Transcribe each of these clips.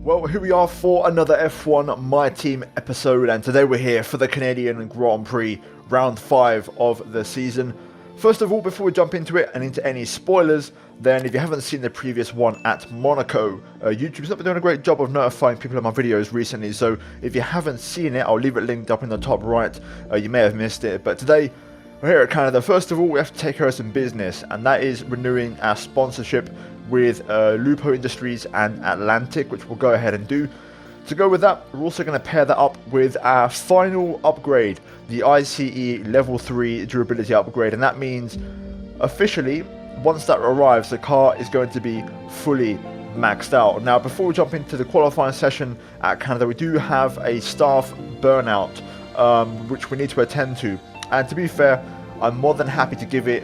Well, here we are for another F1 My Team episode, and today we're here for the Canadian Grand Prix round 5 of the season. First of all, before we jump into it and into any spoilers, then if you haven't seen the previous one at Monaco, YouTube's not been doing a great job of notifying people of my videos recently, so if you haven't seen it, I'll leave it linked up in the top right. You may have missed it, but today we're here at Canada. First of all, we have to take care of some business, and that is renewing our sponsorship with Lupo Industries and Atlantic, which we'll go ahead and do. To go with that, we're also going to pair that up with our final upgrade, the ICE Level 3 durability upgrade, and that means officially, once that arrives, the car is going to be fully maxed out. Now, before we jump into the qualifying session at Canada, we do have a staff burnout, which we need to attend to, and to be fair, I'm more than happy to give it,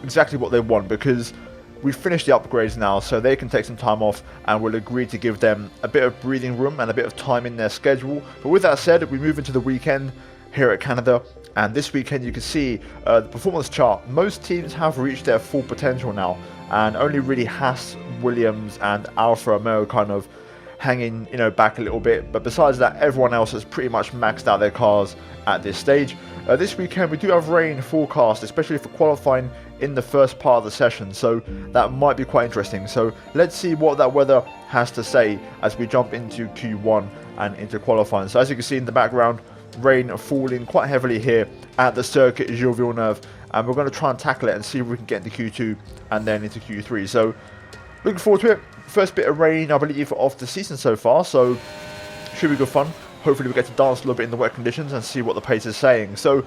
exactly what they want, because we've finished the upgrades now, so they can take some time off, and we'll agree to give them a bit of breathing room and a bit of time in their schedule. But with that said, we move into the weekend here at Canada, and this weekend you can see the performance chart. Most teams have reached their full potential now, and only really Haas, Williams and Alfa Romeo kind of hanging back a little bit, but besides that, everyone else has pretty much maxed out their cars at this stage. This weekend we do have rain forecast, especially for qualifying in the first part of the session, so that might be quite interesting. So let's see what that weather has to say as we jump into Q1 and into qualifying. So as you can see in the background, rain falling quite heavily here at the circuit Gilles Villeneuve, and we're going to try and tackle it and see if we can get into Q2 and then into Q3. So looking forward to it. First bit of rain, I believe, of the season so far, so should be good fun. Hopefully we get to dance a little bit in the wet conditions and see what the pace is saying. So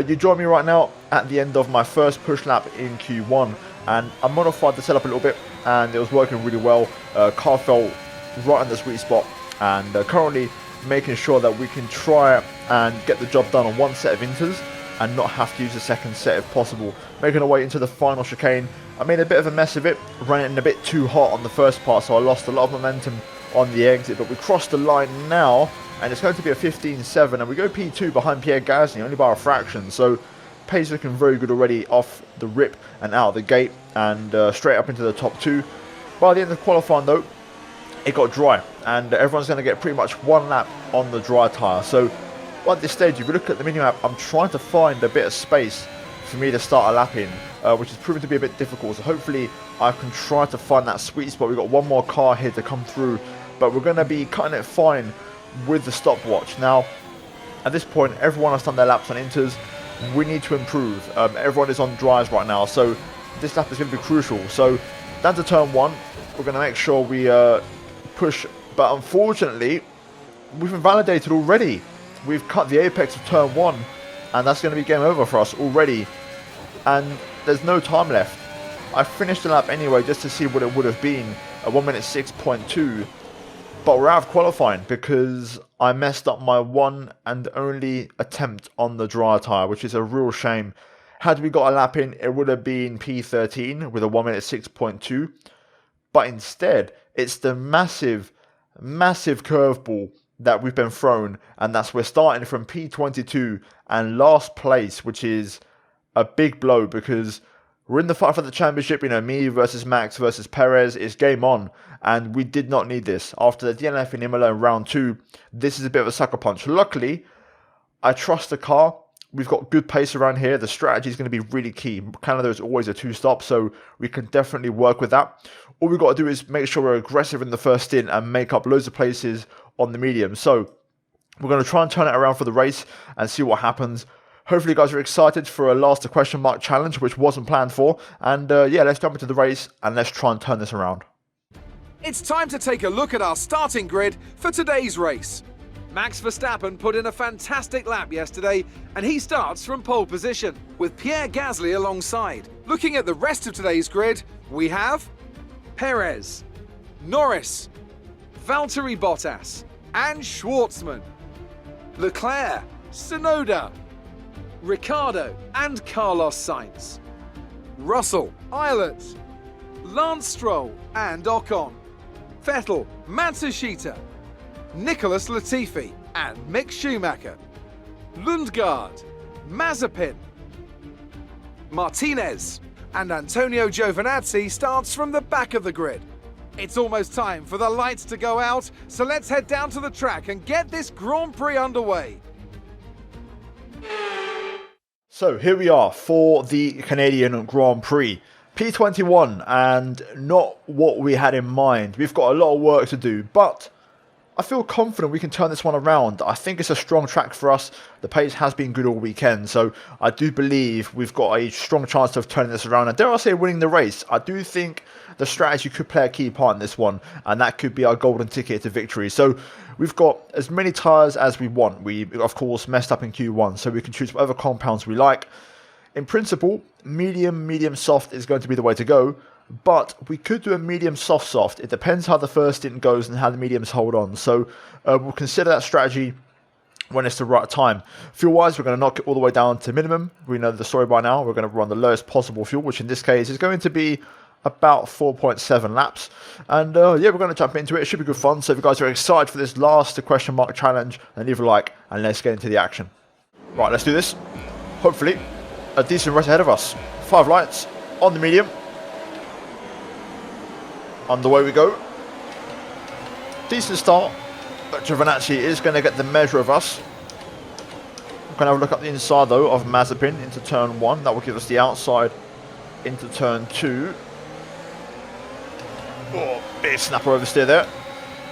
you join me right now at the end of my first push lap in Q1, and I modified the setup a little bit and it was working really well. Car felt right in the sweet spot, and currently making sure that we can try and get the job done on one set of inters and not have to use a second set if possible. Making our way into the final chicane. I made a bit of a mess of it, ran it a bit too hot on the first part, so I lost a lot of momentum on the exit, but we crossed the line now, and it's going to be a 15.7, and we go P2 behind Pierre Gasly, only by a fraction, so pace looking very good already off the rip and out the gate, and straight up into the top 2. By the end of qualifying though, it got dry, and everyone's going to get pretty much one lap on the dry tyre. So at this stage, if you look at the minimap, I'm trying to find a bit of space for me to start a lap in, which is proving to be a bit difficult, so hopefully I can try to find that sweet spot. We've got one more car here to come through, but we're going to be cutting it fine with the stopwatch. Now, at this point, everyone has done their laps on inters. We need to improve. Everyone is on dries right now, so this lap is going to be crucial. So, down to turn 1, we're going to make sure we push, but unfortunately, we've invalidated already. We've cut the apex of turn 1, and that's going to be game over for us already, and there's no time left. I finished the lap anyway just to see what it would have been, a 1 minute 6.2, but we're out of qualifying because I messed up my one and only attempt on the dry tyre, which is a real shame. Had we got a lap in, it would have been P13 with a 1 minute 6.2, but instead it's the massive curveball that we've been thrown, and that's we're starting from P22 and last place, which is a big blow because we're in the fight for the championship. Me versus Max versus Perez. It's game on, and we did not need this. After the DNF in Imola in round 2, this is a bit of a sucker punch. Luckily, I trust the car. We've got good pace around here. The strategy is going to be really key. Canada is always a 2-stop, so we can definitely work with that. All we've got to do is make sure we're aggressive in the first stint and make up loads of places on the medium. So we're going to try and turn it around for the race and see what happens. Hopefully you guys are excited for a last question mark challenge, which wasn't planned for. And yeah, let's jump into the race and let's try and turn this around. It's time to take a look at our starting grid for today's race. Max Verstappen put in a fantastic lap yesterday, and he starts from pole position, with Pierre Gasly alongside. Looking at the rest of today's grid, we have Perez, Norris, Valtteri Bottas, and Schwartzman, Leclerc, Tsunoda, Ricciardo and Carlos Sainz, Russell, Eilert, Lance Stroll and Ocon, Vettel, Matsushita, Nicholas Latifi and Mick Schumacher, Lundgaard, Mazepin, Martinez, and Antonio Giovinazzi starts from the back of the grid. It's almost time for the lights to go out, so let's head down to the track and get this Grand Prix underway. So here we are for the Canadian Grand Prix. P21, and not what we had in mind. We've got a lot of work to do, but I feel confident we can turn this one around. I think it's a strong track for us. The pace has been good all weekend, so I do believe we've got a strong chance of turning this around. And dare I say, winning the race. I do think the strategy could play a key part in this one, and that could be our golden ticket to victory. So we've got as many tyres as we want. We, of course, messed up in Q1, so we can choose whatever compounds we like. In principle, medium soft is going to be the way to go, but we could do a medium soft. It depends how the first stint goes and how the mediums hold on. So we'll consider that strategy when it's the right time. Fuel-wise, we're going to knock it all the way down to minimum. We know the story by now. We're going to run the lowest possible fuel, which in this case is going to be about 4.7 laps. And yeah, we're going to jump into it. It should be good fun. So if you guys are excited for this last question mark challenge, then leave a like and let's get into the action. Right, let's do this. Hopefully a decent race ahead of us. 5 lights on the medium. Underway we go. Decent start, but Giovinazzi is going to get the measure of us. We're going to have a look at the inside though of Mazepin into turn 1. That will give us the outside into turn 2. Oh, big snapper oversteer there.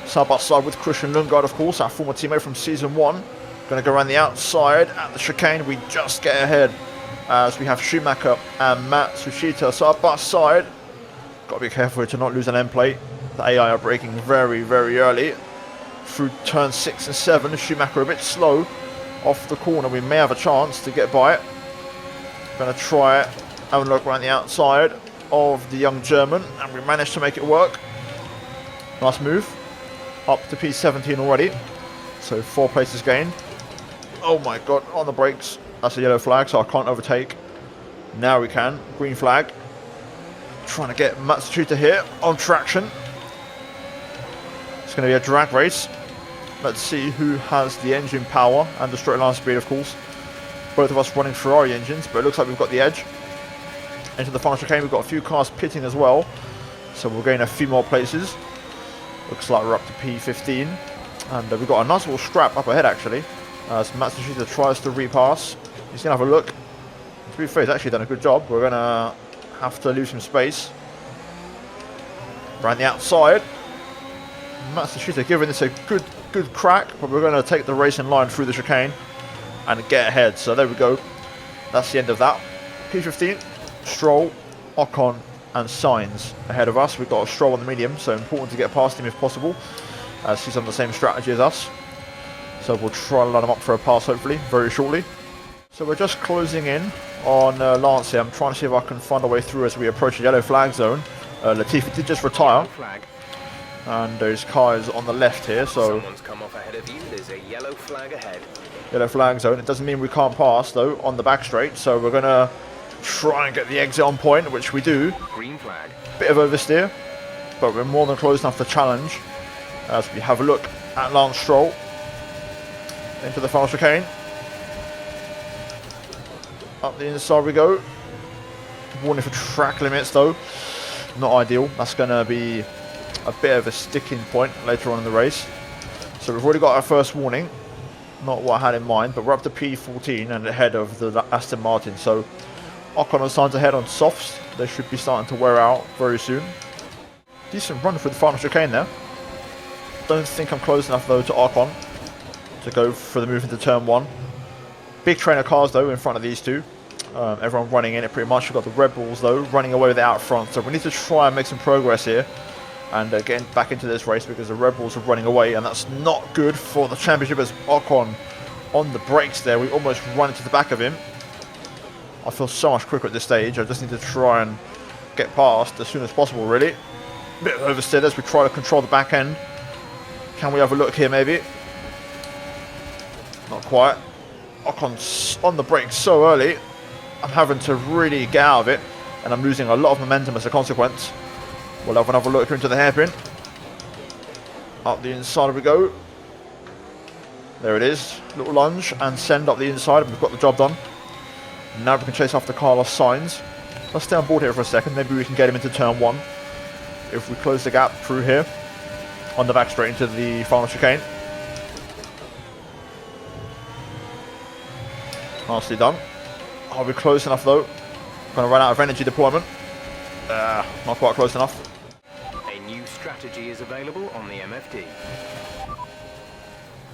Side by side with Christian Lundgaard, of course, our former teammate from season 1. Going to go around the outside at the chicane. We just get ahead as we have Schumacher and Matsushita side by side. Got to be careful to not lose an end plate. The AI are braking very early. Through turn 6 and 7, Schumacher a bit slow off the corner. We may have a chance to get by it. Going to try it. Have a look around the outside of the young German, and we managed to make it work. Nice move. Up to P17 already. So 4 places gained. Oh my god, on the brakes. That's a yellow flag, so I can't overtake. Now we can. Green flag. Trying to get Matsushita here on traction. It's going to be a drag race. Let's see who has the engine power and the straight line speed, of course. Both of us running Ferrari engines, but it looks like we've got the edge. Into the final chicane, we've got a few cars pitting as well. So we'll gain a few more places. Looks like we're up to P15. And we've got a nice little scrap up ahead, actually. As Matsushita tries to repass. He's going to have a look. To be fair, he's actually done a good job. We're going to have to lose some space. Around the outside. Matsushita giving this a good crack, but we're going to take the racing line through the chicane and get ahead. So there we go. That's the end of that. P15, Stroll, Ocon and Sainz ahead of us. We've got a Stroll on the medium, so important to get past him if possible, as he's on the same strategy as us. So we'll try and line him up for a pass hopefully very shortly. So we're just closing in on Lance here. I'm trying to see if I can find a way through as we approach the yellow flag zone. Latifi did just retire. And his car is on the left here, so someone's come off ahead of you. There's a yellow flag ahead. Yellow flag zone. It doesn't mean we can't pass though on the back straight, so we're gonna try and get the exit on point, which we do. Green flag. Bit of oversteer, but we're more than close enough to challenge as we have a look at Lance Stroll into the final chicane. Up the inside we go. Warning for track limits though. Not ideal. That's going to be a bit of a sticking point later on in the race. So we've already got our first warning. Not what I had in mind, but we're up to P14 and ahead of the Aston Martin. So Ocon and Sainz ahead on softs. They should be starting to wear out very soon. Decent run for the final chicane there. Don't think I'm close enough though to Ocon to go for the move into turn 1. Big train of cars though in front of these two. Everyone running in it pretty much. We've got the Red Bulls though running away with it out front. So we need to try and make some progress here and getting back into this race, because the Red Bulls are running away and that's not good for the championship, as Ocon on the brakes there. We almost run into the back of him. I feel so much quicker at this stage. I just need to try and get past as soon as possible really. Bit of oversteer as we try to control the back end. Can we have a look here maybe? Not quite. Ocon's on the brakes so early. I'm having to really get out of it and I'm losing a lot of momentum as a consequence. We'll have another look into the hairpin. Up the inside we go. There it is. Little lunge and send up the inside, and we've got the job done. Now we can chase after Carlos Sainz. Let's stay on board here for a second. Maybe we can get him into turn 1. if we close the gap through here on the back straight into the final chicane. Nicely done. Are we close enough though? Gonna run out of energy deployment. Not quite close enough. A new strategy is available on the MFD.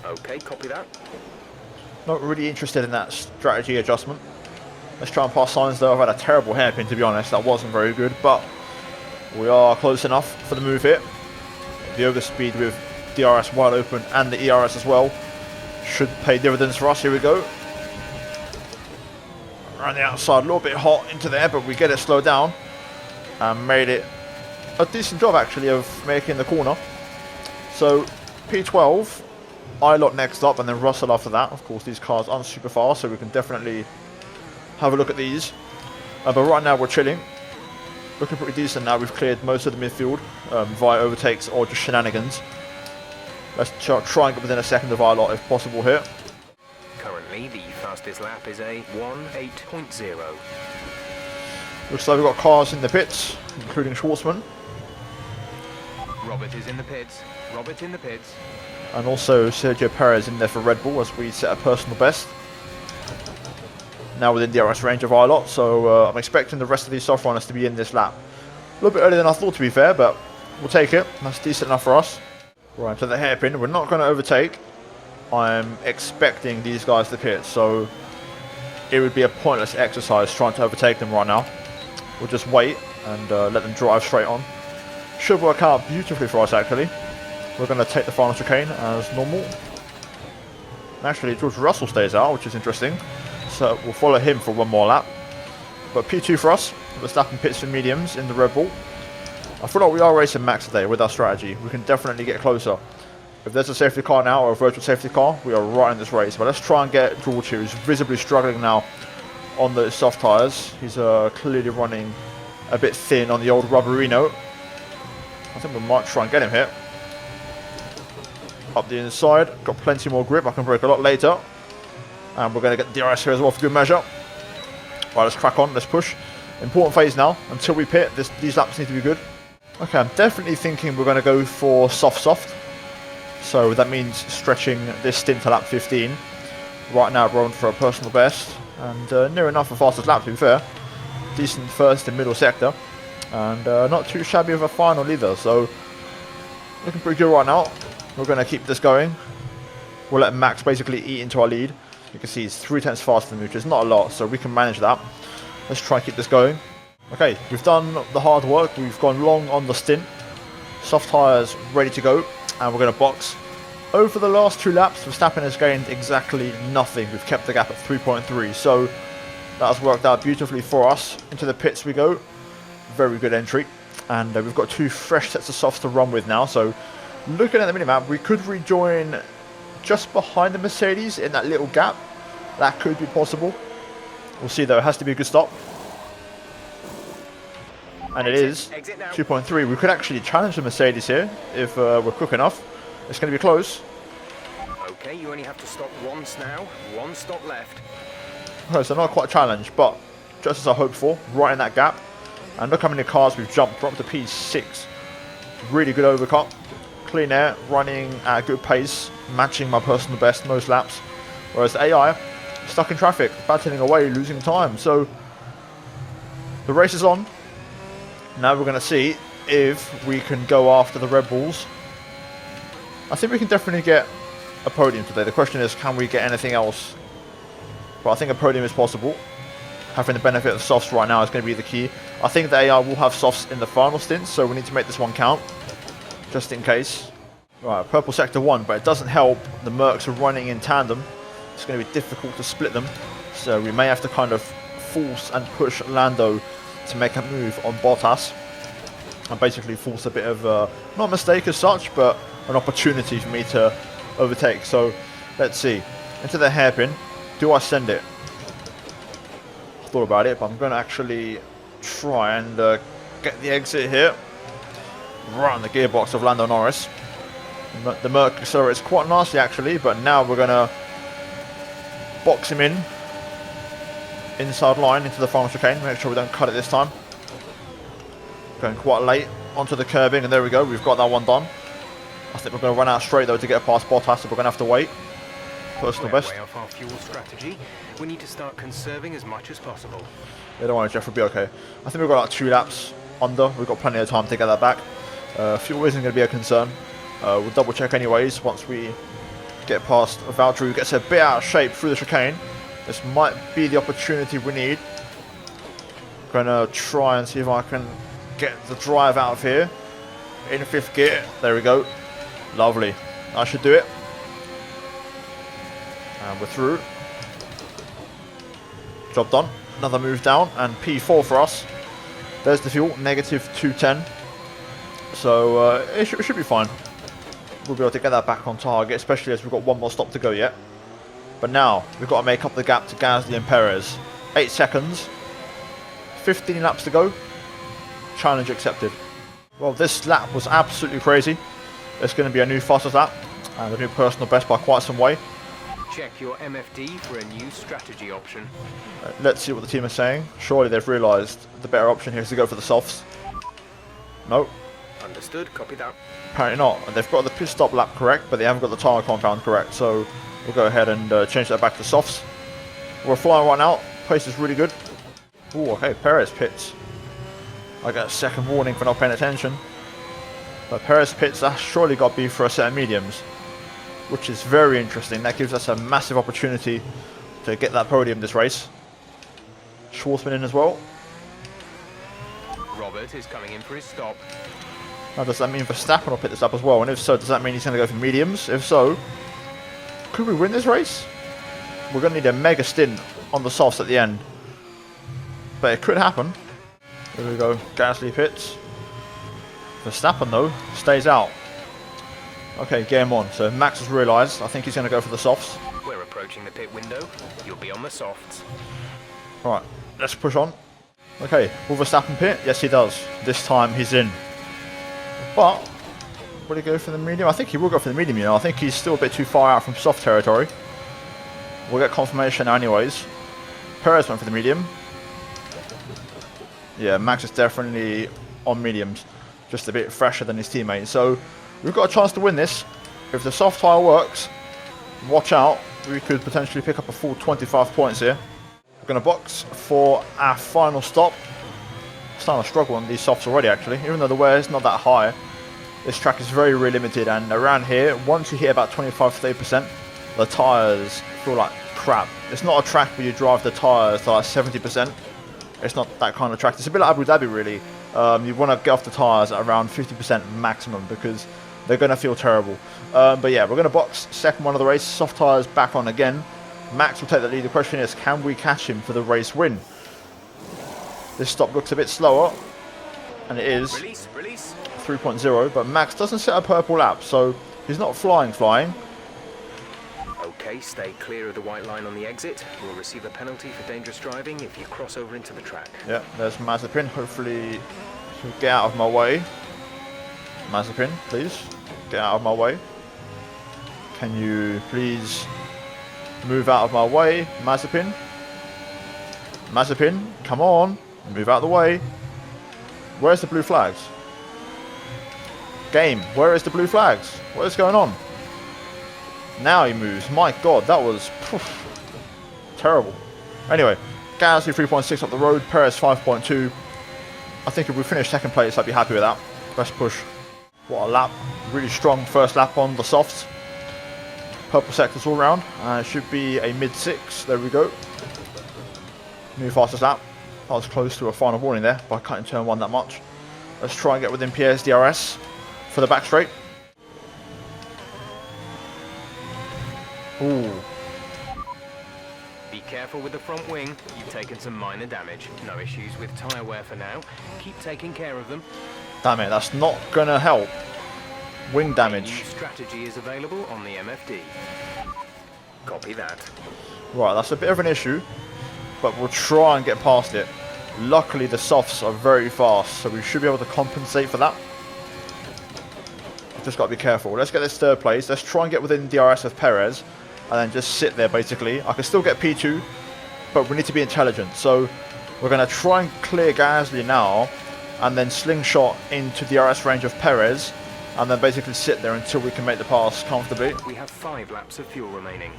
Okay, copy that. Not really interested in that strategy adjustment. Let's try and pass signs though. I've had a terrible hairpin, to be honest. That wasn't very good, but we are close enough for the move here. The overspeed with DRS wide open and the ERS as well should pay dividends for us. Here we go. Around the outside, a little bit hot into there, but we get it slowed down and made it a decent job actually of making the corner. So P12, Ilott next up, and then Russell after that. Of course, these cars aren't super fast, so we can definitely have a look at these. But right now we're chilling, looking pretty decent now. We've cleared most of the midfield via overtakes or just shenanigans. Let's try and get within a second of Ilott if possible here. Currently, the fastest lap is a 1:8.0. Looks like we've got cars in the pits, including Schwartzman. Robert is in the pits. Robert in the pits. And also Sergio Perez in there for Red Bull as we set a personal best. Now within DRS range of Ilott, so I'm expecting the rest of these soft runners to be in this lap. A little bit earlier than I thought, to be fair, but we'll take it. That's decent enough for us. Right, to the hairpin. We're not going to overtake. I'm expecting these guys to pit, so it would be a pointless exercise trying to overtake them right now. We'll just wait and let them drive straight on. Should work out beautifully for us, actually. We're going to take the final chicane as normal. Actually, George Russell stays out, which is interesting. So we'll follow him for one more lap. But P2 for us. Verstappen pits for mediums in the Red Bull. I feel like we are racing Max today with our strategy. We can definitely get closer. If there's a safety car now, or a virtual safety car, we are right in this race. But let's try and get George here, who's visibly struggling now on the soft tyres. He's clearly running a bit thin on the old rubberino. I think we might try and get him here. Up the inside, got plenty more grip. I can brake a lot later. And we're going to get the DRS here as well for good measure. Right, let's crack on, let's push. Important phase now. Until we pit, these laps need to be good. Okay, I'm definitely thinking we're going to go for soft. So that means stretching this stint to lap 15. Right now we're on for a personal best. And near enough a fastest lap, to be fair. Decent first and middle sector. And not too shabby of a final either. So looking pretty good right now. We're going to keep this going. We'll let Max basically eat into our lead. You can see he's 3/10 faster than me, which is not a lot, so we can manage that. Let's try and keep this going. Okay, we've done the hard work. We've gone long on the stint. Soft tyres ready to go, and we're going to box. Over the last 2 laps, Verstappen has gained exactly nothing. We've kept the gap at 3.3, so that has worked out beautifully for us. Into the pits we go. Very good entry. And we've got 2 fresh sets of softs to run with now, so looking at the minimap, we could rejoin just behind the Mercedes in that little gap. That could be possible. We'll see though, it has to be a good stop. And it is 2.3. We could actually challenge the Mercedes here if we're quick enough. It's going to be close. Okay, you only have to stop once now. 1 stop left. Okay, so not quite a challenge, but just as I hoped for, right in that gap. And look how many cars we've jumped. We're up to P6. Really good overcut. Clean air, running at a good pace, matching my personal best most laps. Whereas the AI, stuck in traffic, battling away, losing time. So the race is on. Now we're going to see if we can go after the Red Bulls. I think we can definitely get a podium today. The question is, can we get anything else? But I think a podium is possible. Having the benefit of softs right now is going to be the key. I think the AI will have softs in the final stint, so we need to make this one count. Just in case. Right, purple sector 1, but it doesn't help. The Mercs are running in tandem. It's going to be difficult to split them. So we may have to kind of force and push Lando to make a move on Bottas. And basically force a bit of, not a mistake as such, but an opportunity for me to overtake. So let's see. Into the hairpin. Do I send it? I thought about it, but I'm going to actually try and get the exit here. Right on the gearbox of Lando Norris. The Merc accelerates quite nicely actually, but now we're going to box him in. Inside line into the final chicane. Make sure we don't cut it this time. Going quite late. onto the curbing, and there we go. We've got that one done. I think we're going to run out straight though to get past Bottas, so we're going to have to wait. Personal best. Way off our fuel strategy. We need to start conserving as much as possible. Yeah, don't worry, Jeff, we'll be okay. I think we've got like 2 laps under. We've got plenty of time to get that back. Fuel isn't going to be a concern. We'll double check anyways once we get past Valtteri, who gets a bit out of shape through the chicane. This might be the opportunity we need. Gonna try and see if I can get the drive out of here. In 5th gear. There we go. Lovely. I should do it. And we're through. Job done. Another move down and P4 for us. There's the fuel, negative 210. So it should be fine. We'll be able to get that back on target, especially as we've got one more stop to go yet. But now we've got to make up the gap to Gasly and Perez. 8 seconds. 15 laps to go. Challenge accepted. Well, this lap was absolutely crazy. It's going to be a new fastest lap and a new personal best by quite some way. Check your MFD for a new strategy option. Let's see what the team is saying. Surely they've realised the better option here is to go for the softs. No. Understood, copy that. Apparently not. They've got the pit stop lap correct, but they haven't got the tyre compound correct. So we'll go ahead and change that back to softs. We're flying right now. Pace is really good. Ooh, okay, Perez pits. I get a second warning for not paying attention. But Perez pits, that's surely got to be for a set of mediums, which is very interesting. That gives us a massive opportunity to get that podium this race. Schwartzman in as well. Robert is coming in for his stop. Now, does that mean Verstappen will pit this up as well? And if so, does that mean he's going to go for mediums? If so, could we win this race? We're going to need a mega stint on the softs at the end. But it could happen. Here we go, Gasly pits. Verstappen though, stays out. Okay, game on. So Max has realised, I think he's going to go for the softs. We're approaching the pit window. You'll be on the softs. Right, let's push on. Okay, will Verstappen pit? Yes, he does. This time he's in. But, will he go for the medium? I think he will go for the medium, you know. I think he's still a bit too far out from soft territory. We'll get confirmation now anyways. Perez went for the medium. Yeah, Max is definitely on mediums. Just a bit fresher than his teammate. So, we've got a chance to win this. If the soft tyre works, watch out. We could potentially pick up a full 25 points here. We're going to box for our final stop. Starting to struggle on these softs already actually. Even though the wear is not that high, this track is very limited, and around here, once you hit about 25-30%, the tyres feel like crap. It's not a track where you drive the tyres to like 70%. It's not that kind of track. It's a bit like Abu Dhabi really. You want to get off the tyres at around 50% maximum because they're going to feel terrible. But yeah, we're going to box second one of the race. Soft tyres back on again. Max will take the lead. The question is, can we catch him for the race win? This stop looks a bit slower, and it is 3.0, but Max doesn't set a purple lap, so he's not flying. Okay, stay clear of the white line on the exit. We'll receive a penalty for dangerous driving if you cross over into the track. Yeah, there's MAZEPIN. Hopefully he'll get out of my way. MAZEPIN, please, get out of my way. Can you please move out of my way, MAZEPIN? MAZEPIN, come on. Move out of the way. Where's the blue flags? Game, where is the blue flags? What is going on? Now he moves. My god, that was terrible. Anyway, Gasly 3.6 up the road, Perez 5.2. I think if we finish second place, I'd be happy with that. Best push. What a lap. Really strong first lap on the softs. Purple sectors all round. It should be a mid-6. There we go. New fastest lap. I was close to a final warning there, but I can't turn one that much. Let's try and get within Pierre's DRS for the back straight. Ooh. Be careful with the front wing. You've taken some minor damage. No issues with tyre wear for now. Keep taking care of them. Damn it, that's not gonna help. Wing A damage. new strategy is available on the MFD. Copy that. Right, that's a bit of an issue, but we'll try and get past it. Luckily the softs are very fast, so we should be able to compensate for that. Just got to be careful. Let's get this third place. Let's try and get within DRS of Perez, and then just sit there basically. I can still get P2, but we need to be intelligent. So we're going to try and clear Gasly now, and then slingshot into the DRS range of Perez, and then basically sit there until we can make the pass comfortably. We have 5 laps of fuel remaining.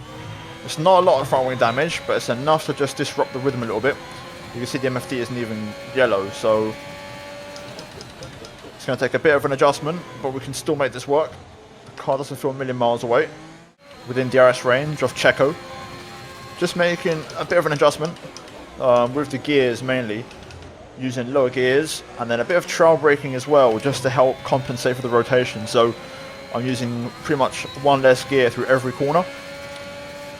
It's not a lot of front wing damage, but it's enough to just disrupt the rhythm a little bit. You can see the MFD isn't even yellow, so it's going to take a bit of an adjustment, but we can still make this work. The car doesn't feel a million miles away. Within DRS range of Checo. Just making a bit of an adjustment with the gears mainly. Using lower gears and then a bit of trail braking as well, just to help compensate for the rotation. So I'm using pretty much one less gear through every corner,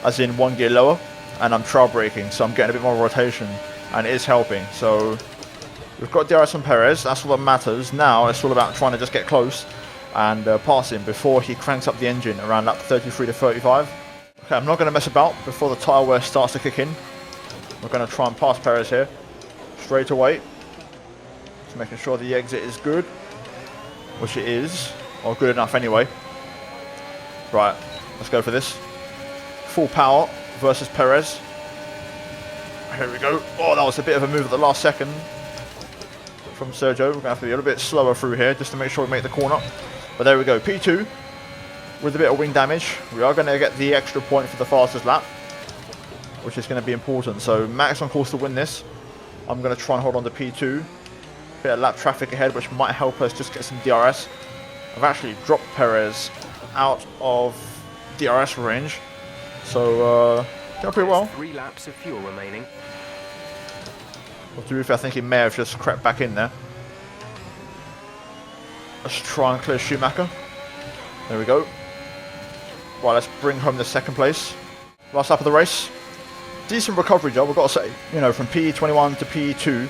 as in one gear lower, and I'm trail braking, so I'm getting a bit more rotation, and it is helping. So we've got DRS on Perez, that's all that matters. Now it's all about trying to just get close and pass him before he cranks up the engine around lap 33 to 35. Okay, I'm not going to mess about before the tyre wear starts to kick in. We're going to try and pass Perez here straight away, just making sure the exit is good, which it is, or good enough anyway. Right, let's go for this. Full power versus Perez. Here we go. Oh, that was a bit of a move at the last second from Sergio. We're going to have to be a little bit slower through here just to make sure we make the corner. But there we go. P2 with a bit of wing damage. We are going to get the extra point for the fastest lap, which is going to be important. So Max on course to win this. I'm going to try and hold on to P2. Bit of lap traffic ahead, which might help us just get some DRS. I've actually dropped Perez out of DRS range. So, going pretty well. 3 laps of fuel remaining. Well, to be fair, I think he may have just crept back in there. Let's try and clear Schumacher. There we go. Right, let's bring home the second place. Last lap of the race. Decent recovery job, I've got to say. You know, from P21 to P2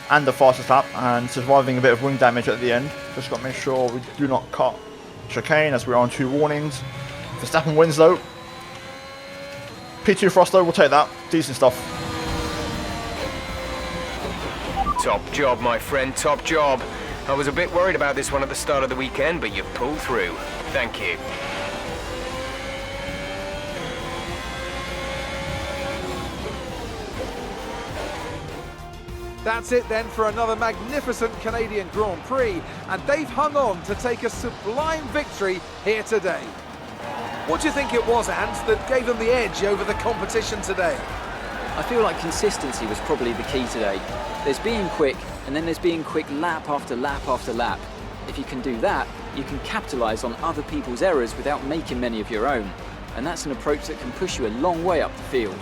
and the fastest lap, and surviving a bit of wing damage at the end. Just got to make sure we do not cut chicane as we're on 2 warnings. Verstappen wins though. P2 Frost though, we'll take that. Decent stuff. Top job, my friend, top job. I was a bit worried about this one at the start of the weekend, but you've pulled through. Thank you. That's it then for another magnificent Canadian Grand Prix, and they've hung on to take a sublime victory here today. What do you think it was, Ant, that gave them the edge over the competition today? I feel like consistency was probably the key today. There's being quick, and then there's being quick lap after lap after lap. If you can do that, you can capitalise on other people's errors without making many of your own. And that's an approach that can push you a long way up the field.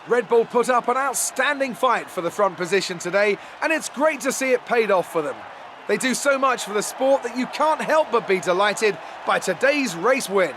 Red Bull put up an outstanding fight for the front position today, and it's great to see it paid off for them. They do so much for the sport that you can't help but be delighted by today's race win.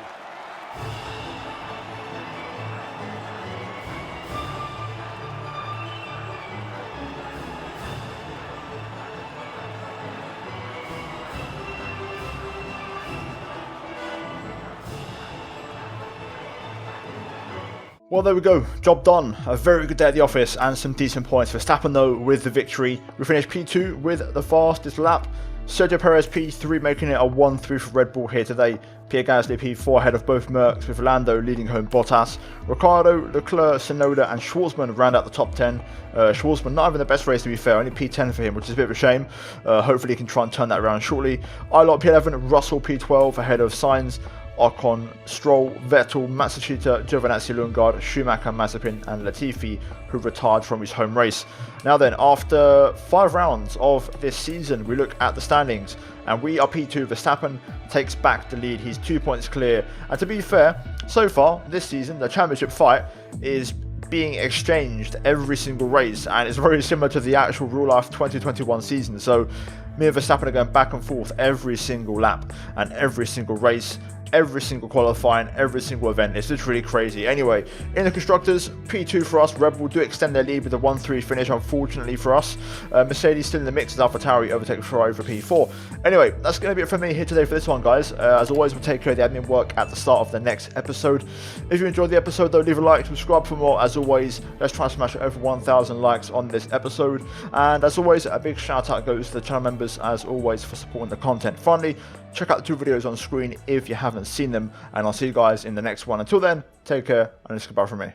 Well, there we go. Job done. A very good day at the office and some decent points. Verstappen, though, with the victory. We finished P2 with the fastest lap. Sergio Perez P3, making it a 1-3 for Red Bull here today. Pierre Gasly P4 ahead of both Mercs, with Lando leading home Bottas. Ricciardo, Leclerc, Tsunoda and Schwartzman round out the top 10. Schwartzman not having the best race, to be fair, only P10 for him, which is a bit of a shame. Hopefully he can try and turn that around shortly. Ilott P11, Russell P12 ahead of Sainz, Ocon, Stroll, Vettel, Matsushita, Giovinazzi, Lundgaard, Schumacher, Mazepin and Latifi, who retired from his home race. Now then, after 5 rounds of this season, we look at the standings, and we are P2. Verstappen takes back the lead. He's 2 points clear. And to be fair, so far this season, the championship fight is being exchanged every single race, and it's very similar to the actual real life 2021 season. So me and Verstappen are going back and forth every single lap and every single race, every single qualifying, every single event. It's literally crazy. Anyway, in the constructors, P2 for us. Red Bull do extend their lead with a 1-3 finish, unfortunately for us. Mercedes still in the mix as AlphaTauri overtake Ferrari for P4. Anyway, that's going to be it for me here today for this one, guys. As always, we'll take care of the admin work at the start of the next episode. If you enjoyed the episode, though, leave a like, subscribe for more. As always, let's try and smash over 1,000 likes on this episode. And as always, a big shout out goes to the channel members, as always, for supporting the content. Finally, check out the 2 videos on screen if you haven't seen them, and I'll see you guys in the next one. Until then, take care, and it's goodbye from me.